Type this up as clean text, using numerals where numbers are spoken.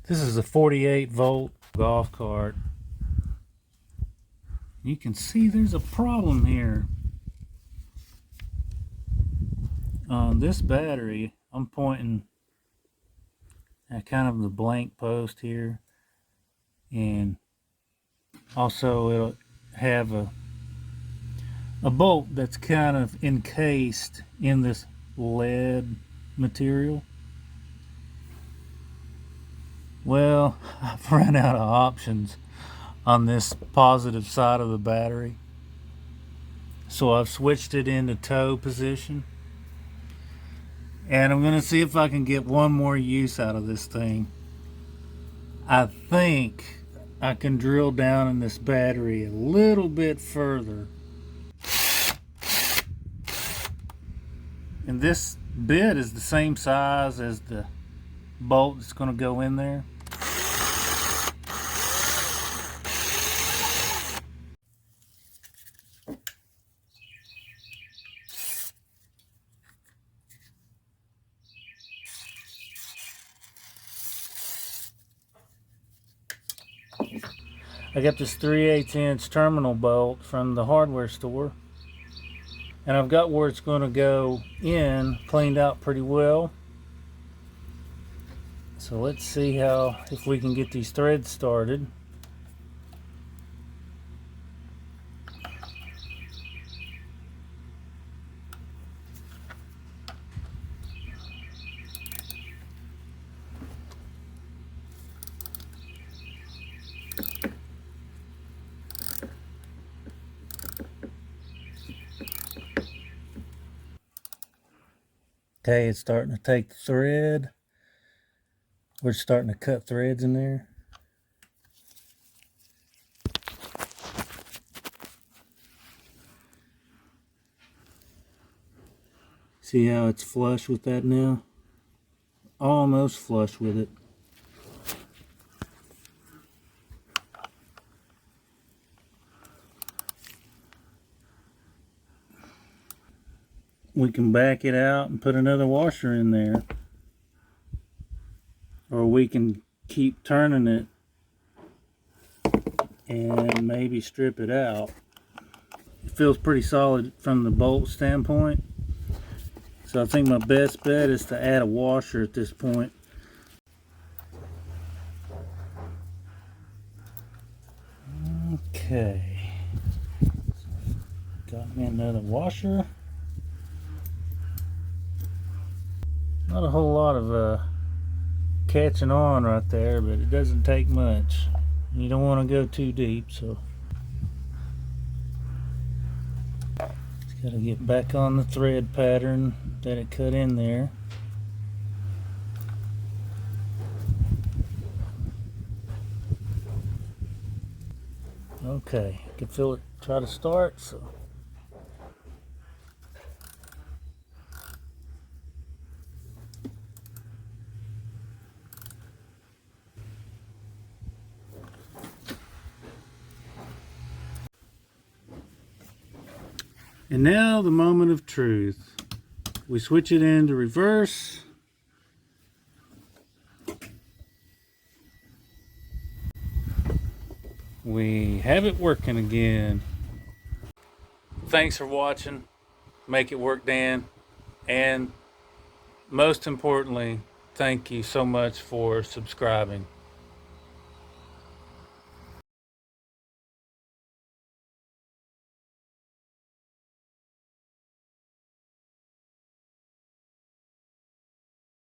This is a 48 volt golf cart. You can see there's a problem here. On this battery, I'm pointing at kind of the blank post here, and also it'll have a bolt that's kind of encased in this lead material. Well, I've run out of options on this positive side of the battery, so I've switched it into tow position, and I'm gonna see if I can get one more use out of this thing. I think I can drill down in this battery a little bit further, and this bit is the same size as the bolt that's going to go in there. I got this 3/8 inch terminal bolt from the hardware store, and I've got where it's going to go in cleaned out pretty well. So let's see if we can get these threads started. Okay, it's starting to take the thread. We're starting to cut threads in there. See how it's flush with that now? Almost flush with it. We can back it out and put another washer in there, or we can keep turning it and maybe strip it out. It feels pretty solid from the bolt standpoint, so I think my best bet is to add a washer at this point. Okay, got me another washer. Not a whole lot of catching on right there, but it doesn't take much. You don't want to go too deep, so just got to get back on the thread pattern that it cut in there. Okay, I can feel it try to start, so and now the moment of truth. We switch it into reverse. We have it working again. Thanks for watching. Make it work, Dan. And most importantly, thank you so much for subscribing.